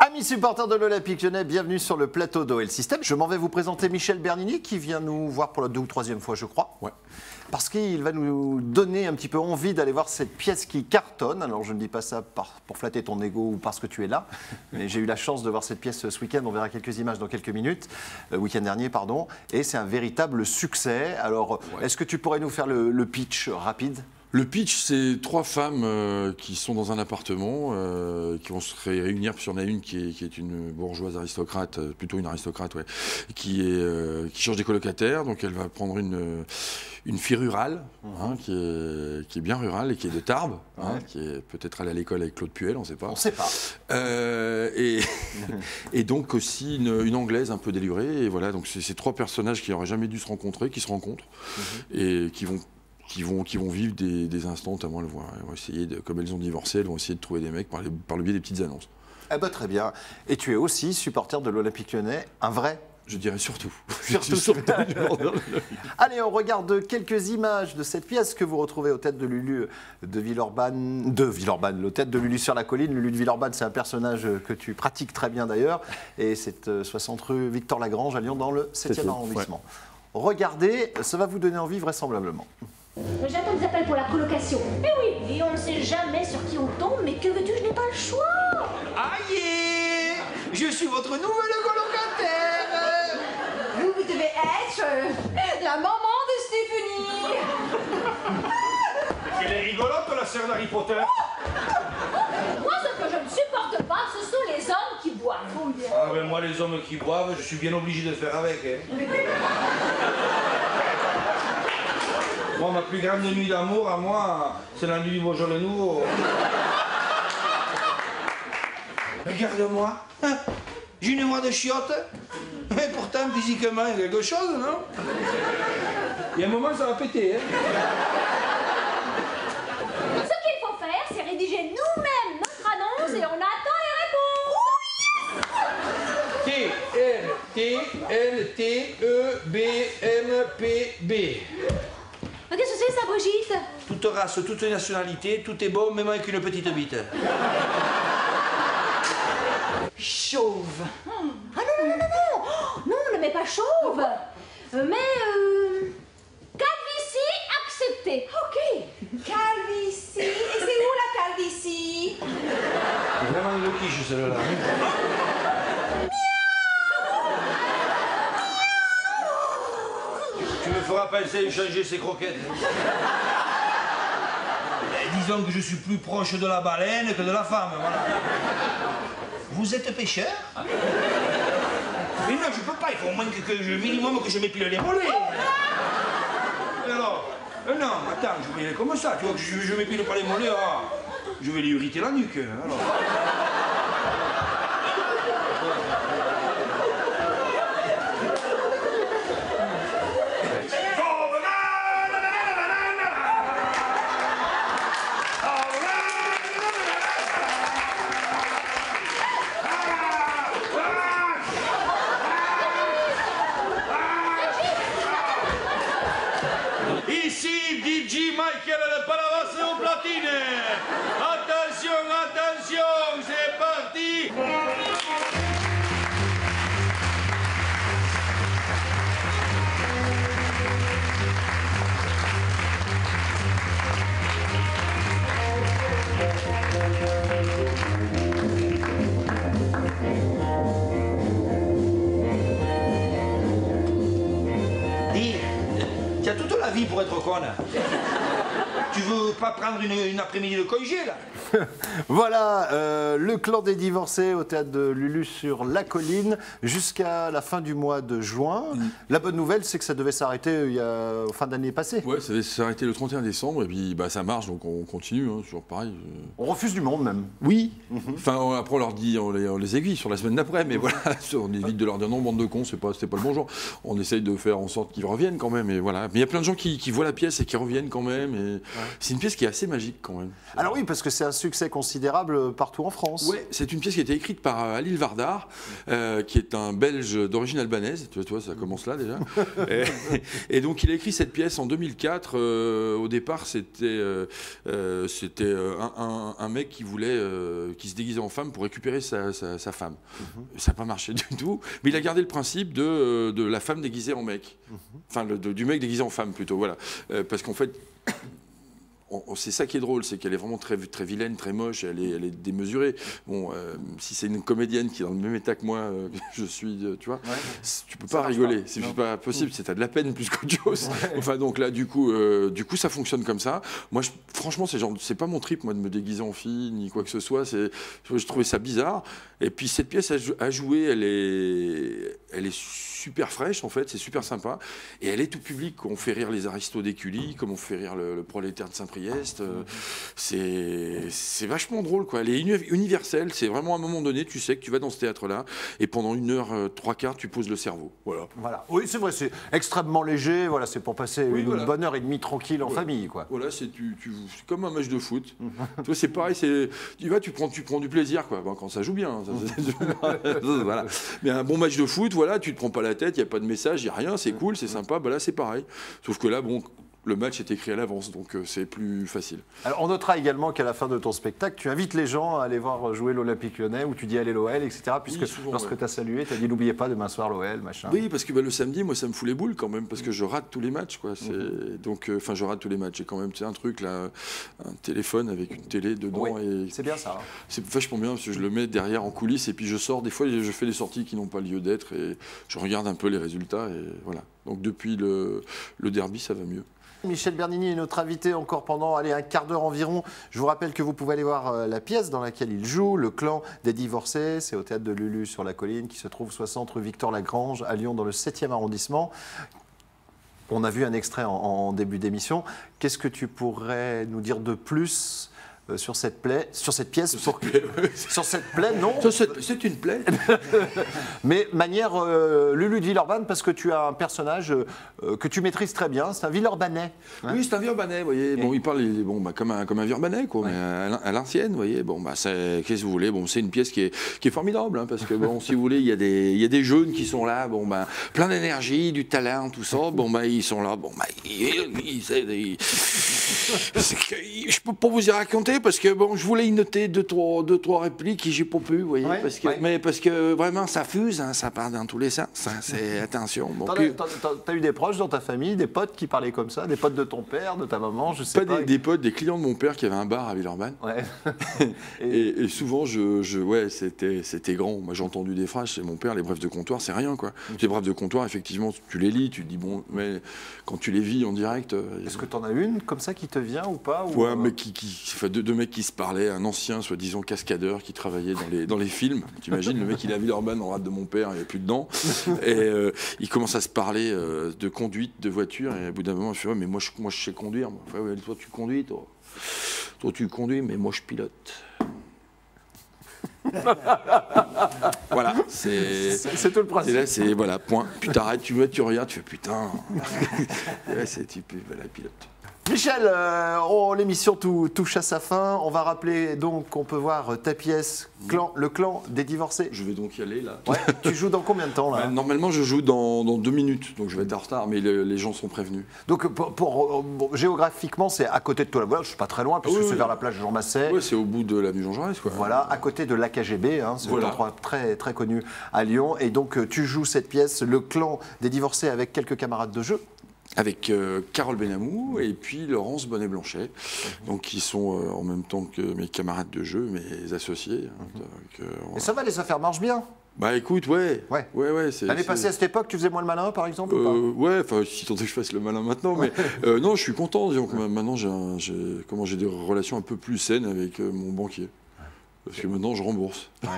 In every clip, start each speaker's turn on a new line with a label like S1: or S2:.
S1: Amis supporters de l'Olympique Lyonnais, bienvenue sur le plateau d'OL System. Je m'en vais vous présenter Michel Bernini qui vient nous voir pour la 2e ou 3e fois, je crois.
S2: Ouais.
S1: Parce qu'il va nous donner un petit peu envie d'aller voir cette pièce qui cartonne. Alors je ne dis pas ça pour flatter ton ego ou parce que tu es là, mais j'ai eu la chance de voir cette pièce ce week-end. On verra quelques images dans quelques minutes, week-end dernier, pardon. Et c'est un véritable succès. Alors, Est-ce que tu pourrais nous faire le pitch rapide ?
S2: Le pitch, c'est 3 femmes qui sont dans un appartement, qui vont se réunir, puis il y en a une qui est une bourgeoise aristocrate, plutôt une aristocrate, ouais, qui change des colocataires, donc elle va prendre une fille rurale, hein, qui est bien rurale et qui est de Tarbes, hein, qui est peut-être allée à l'école avec Claude Puel, on ne sait pas.
S1: On ne sait pas.
S2: Et donc aussi une Anglaise un peu délurée, et voilà, donc c'est ces 3 personnages qui n'auraient jamais dû se rencontrer, qui se rencontrent, et qui vont vivre des instants, notamment elles vont essayer, comme elles ont divorcé, elles vont essayer de trouver des mecs par le biais des petites annonces.
S1: Eh ben, très bien. Et tu es aussi supporter de l'Olympique Lyonnais, un vrai ?
S2: Je dirais surtout.
S1: Allez, on regarde quelques images de cette pièce que vous retrouvez aux têtes de Lulu de Villeurbanne. Aux têtes de Lulu sur la colline. Lulu de Villeurbanne, c'est un personnage que tu pratiques très bien d'ailleurs. Et c'est 60 rue Victor Lagrange à Lyon, dans le 7e arrondissement. Ouais. Regardez, ça va vous donner envie vraisemblablement.
S3: J'attends des appels pour la colocation. Eh oui, et on ne sait jamais sur qui on tombe, mais que veux-tu, je n'ai pas le choix.
S4: Aïe, je suis votre nouvelle colocataire.
S5: Vous devez être la maman de Stéphanie.
S4: Elle est rigolote, la sœur d'Harry Potter.
S3: Moi, ce que je ne supporte pas, ce sont les hommes qui boivent.
S4: Ah ben moi, les hommes qui boivent, je suis bien obligé de faire avec. Moi, ma plus grande nuit d'amour, à moi, c'est la nuit du Beaujolais nouveau. Regarde-moi, hein, j'ai une voix de chiotte, mais pourtant, physiquement, il y a quelque chose, non? Il y a un moment, ça va péter, hein.
S3: Ce qu'il faut faire, c'est rédiger nous-mêmes notre annonce et on attend les réponses.
S4: T-L-T-E-B-M-P-B.
S3: Qu'est-ce que c'est, ça, Brigitte?
S4: Toute race, toute nationalité, tout est bon, même avec une petite bite.
S5: Chauve.
S3: Ah non, non, ne mets pas chauve. Mais, calvitie acceptée.
S5: Ok. Calvitie. Et c'est où la calvitie?
S4: C'est vraiment le quiche, celle-là. Tu me feras penser à échanger ces croquettes. Disons que je suis plus proche de la baleine que de la femme, voilà. Vous êtes pêcheur? Mais non, je peux pas, il faut au moins minimum que je m'épile les mollets. Et alors? Non, attends, je vais comme ça, tu vois que je m'épile pas les mollets, ah, je vais lui irriter la nuque, alors. Ici, DJ Michael de Palavas au platine. Attention, attention, c'est parti. Dis, tu as toute la vie pour être conne. Tu veux pas prendre une après-midi de congé, là?
S1: Voilà, le clan des divorcés au théâtre de Lulu sur la colline jusqu'à la fin du mois de juin. La bonne nouvelle, c'est que ça devait s'arrêter en fin d'année passée.
S2: Ouais, ça devait s'arrêter le 31 décembre, et puis ça marche, donc on continue, hein, toujours pareil.
S1: On refuse du monde même.
S2: Oui, enfin après on leur dit, on les aiguille sur la semaine d'après, mais voilà, on évite de leur dire non, bande de cons, c'était pas le bon genre. On essaye de faire en sorte qu'ils reviennent quand même, et voilà. Mais il y a plein de gens qui voient la pièce et qui reviennent quand même, mais c'est une pièce qui est assez magique quand même.
S1: Alors oui, parce que c'est un succès considérable partout en France.
S2: Ouais, c'est une pièce qui a été écrite par Halil Vardar, qui est un Belge d'origine albanaise. Tu vois, ça commence là déjà. et donc, il a écrit cette pièce en 2004. Au départ, c'était un mec qui se déguisait en femme pour récupérer sa femme. Ça n'a pas marché du tout, mais il a gardé le principe de la femme déguisée en mec. Enfin, du mec déguisé en femme plutôt. Voilà, parce qu'en fait. C'est ça qui est drôle, c'est qu'elle est vraiment très, très vilaine, très moche, elle est démesurée. Bon, si c'est une comédienne qui est dans le même état que moi, je suis, tu vois, tu peux pas rigoler, c'est pas possible, c'est de la peine plus qu'autre chose. Enfin, donc là, du coup, ça fonctionne comme ça. Moi, franchement, c'est pas mon trip, moi, de me déguiser en fille, ni quoi que ce soit. Je trouvais ça bizarre. Et puis, cette pièce à jouer, elle est super fraîche, en fait, c'est super sympa. Et elle est tout public. On fait rire les aristos d'Écully, comme on fait rire le prolétaire de Saint-Priest. C'est vachement drôle, quoi. Elle est universelle. C'est vraiment à un moment donné, tu sais que tu vas dans ce théâtre-là et pendant 1h, 3/4, tu poses le cerveau. Voilà.
S1: Oui, c'est vrai, c'est extrêmement léger. Voilà, c'est pour passer une bonne heure et demie tranquille en famille, quoi.
S2: Voilà, c'est comme un match de foot. Toi, c'est pareil. Tu prends du plaisir, quoi. Bon, quand ça joue bien. Voilà. Mais un bon match de foot, voilà, tu te prends pas la tête. Il y a pas de message, il y a rien. C'est cool, c'est sympa. Bah là, c'est pareil. Sauf que là, bon. Le match est écrit à l'avance, donc c'est plus facile.
S1: Alors, on notera également qu'à la fin de ton spectacle, tu invites les gens à aller voir jouer l'Olympique Lyonnais, où tu dis allez l'OL, etc. Puisque
S2: souvent,
S1: lorsque tu as salué, tu as dit n'oubliez pas demain soir l'OL, machin.
S2: Oui, parce que le samedi, moi, ça me fout les boules quand même, parce que je rate tous les matchs, quoi. Donc, je rate tous les matchs. J'ai quand même un truc là, un téléphone avec une télé dedans.
S1: Oui, c'est bien ça.
S2: C'est vachement bien, parce que je le mets derrière en coulisses, et puis je sors. Des fois, je fais des sorties qui n'ont pas lieu d'être, et je regarde un peu les résultats, et voilà. Donc, depuis le derby, ça va mieux.
S1: Michel Bernini est notre invité encore pendant un quart d'heure environ. Je vous rappelle que vous pouvez aller voir la pièce dans laquelle il joue, Le Clan des Divorcés. C'est au théâtre de Lulu sur la colline qui se trouve 60 rue Victor-Lagrange à Lyon dans le 7e arrondissement. On a vu un extrait en début d'émission. Qu'est-ce que tu pourrais nous dire de plus sur cette pièce Sur cette plaie, non.
S2: C'est une plaie.
S1: Mais manière Lulu de Villeurbanne, parce que tu as un personnage que tu maîtrises très bien, c'est un Villeurbanais.
S2: Hein. Oui, c'est un Villeurbanais, vous voyez. Bon, il parle comme un Villeurbanais, quoi, mais à l'ancienne, vous voyez. Bon, qu'est-ce que vous voulez. Bon, c'est une pièce qui est formidable, hein, parce que bon, si vous voulez, il y a des jeunes qui sont là, plein d'énergie, du talent, tout ça. Bon, ils sont là. Bon, je peux pas vous y raconter parce que bon, je voulais y noter deux, trois répliques et j'ai pas pu, vous voyez, mais parce que vraiment ça fuse, hein, ça part dans tous les sens. Hein, c'est attention. Bon,
S1: t'as eu des proches dans ta famille, des potes qui parlaient comme ça, des potes de ton père, de ta maman, je sais pas.
S2: Des potes, des clients de mon père qui avaient un bar à Villeurbanne. Ouais. et souvent, c'était grand. Moi, j'ai entendu des phrases chez mon père, les brefs de comptoir, c'est rien, quoi. Les brefs de comptoir, effectivement, tu les lis, tu te dis bon, mais quand tu les vis en direct.
S1: Est-ce que t'en as une comme ça qui te vient ou pas
S2: Ouais, mais deux mecs qui se parlaient, un ancien, soi-disant cascadeur qui travaillait dans les films. T'imagines, le mec il est à Villeurbanne, en rate de mon père, il n'y a plus de dents. Et il commence à se parler de conduite de voiture. Et au bout d'un moment, il fait ouais, mais moi je sais conduire. Enfin, ouais, toi tu conduis, toi tu conduis, mais moi je pilote. Voilà,
S1: c'est tout le principe.
S2: Et là, c'est voilà, point. Puis t'arrêtes, tu regardes, tu fais putain. Ouais, c'est type, voilà, pilote.
S1: Michel, l'émission touche à sa fin. On va rappeler donc qu'on peut voir ta pièce Le Clan des Divorcés.
S2: Je vais donc y aller là.
S1: Ouais, tu joues dans combien de temps là?
S2: Normalement, je joue dans 2 minutes, donc je vais être en retard, mais les gens sont prévenus.
S1: Donc géographiquement, c'est à côté de toi. Voilà, je suis pas très loin puisque c'est vers la plage Jean Masset.
S2: Oui, c'est au bout de l'avenue Jean Jaurès, quoi.
S1: Voilà, à côté de l'AKGB, hein, c'est un endroit très très connu à Lyon. Et donc tu joues cette pièce, Le Clan des Divorcés, avec quelques camarades de jeu.
S2: Avec Carole Benamou et puis Laurence Bonnet-Blanchet, donc qui sont en même temps que mes camarades de jeu, mes associés. Hein,
S1: et ça va, les affaires marchent bien?
S2: Bah écoute, ouais.
S1: L'année passée, à cette époque, tu faisais moins le malin, par exemple, ou pas?
S2: Ouais, enfin, si tant est que je fasse le malin maintenant, mais non, je suis content. Disons que maintenant, j'ai des relations un peu plus saines avec mon banquier. Parce que maintenant, je rembourse. Ouais.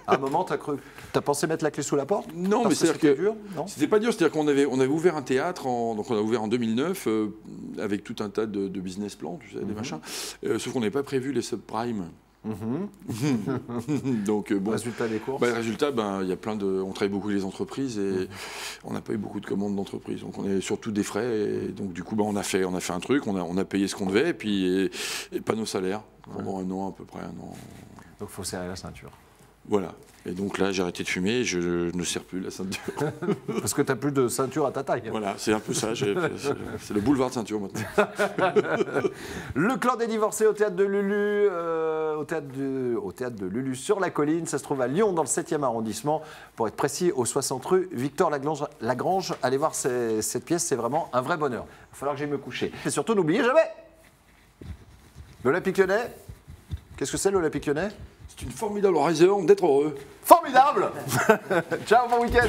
S1: À un moment, t'as pensé mettre la clé sous la porte?
S2: Non, mais c'est-à-dire que
S1: dur, non,
S2: c'était pas dur. C'est-à-dire qu'on avait ouvert un théâtre, donc on a ouvert en 2009 avec tout un tas de business plans, tu sais, des machins. Sauf qu'on n'avait pas prévu les subprimes. Donc bon.
S1: Résultat des courses.
S2: Le résultat, il y a on travaille beaucoup avec les entreprises et on n'a pas eu beaucoup de commandes d'entreprises. Donc on est surtout des frais et donc du coup on a fait un truc, on a payé ce qu'on devait et pas nos salaires pendant un an à peu près, un an.
S1: Donc il faut serrer la ceinture.
S2: Voilà. Et donc là, j'ai arrêté de fumer et je ne serre plus la ceinture.
S1: Parce que tu n'as plus de ceinture à ta taille.
S2: Voilà, c'est un peu ça. C'est le boulevard de ceinture maintenant.
S1: Le clan des divorcés au théâtre de Lulu, au théâtre de Lulu sur la colline. Ça se trouve à Lyon, dans le 7e arrondissement. Pour être précis, au 60 rue Victor Lagrange. Allez voir cette pièce, c'est vraiment un vrai bonheur. Il va falloir que j'aille me coucher. Et surtout, n'oubliez jamais l'Olympique Lyonnais. Qu'est-ce que c'est l'Olympique Lyonnais?
S2: C'est une formidable raison d'être heureux.
S1: Formidable. Ciao, bon week-end.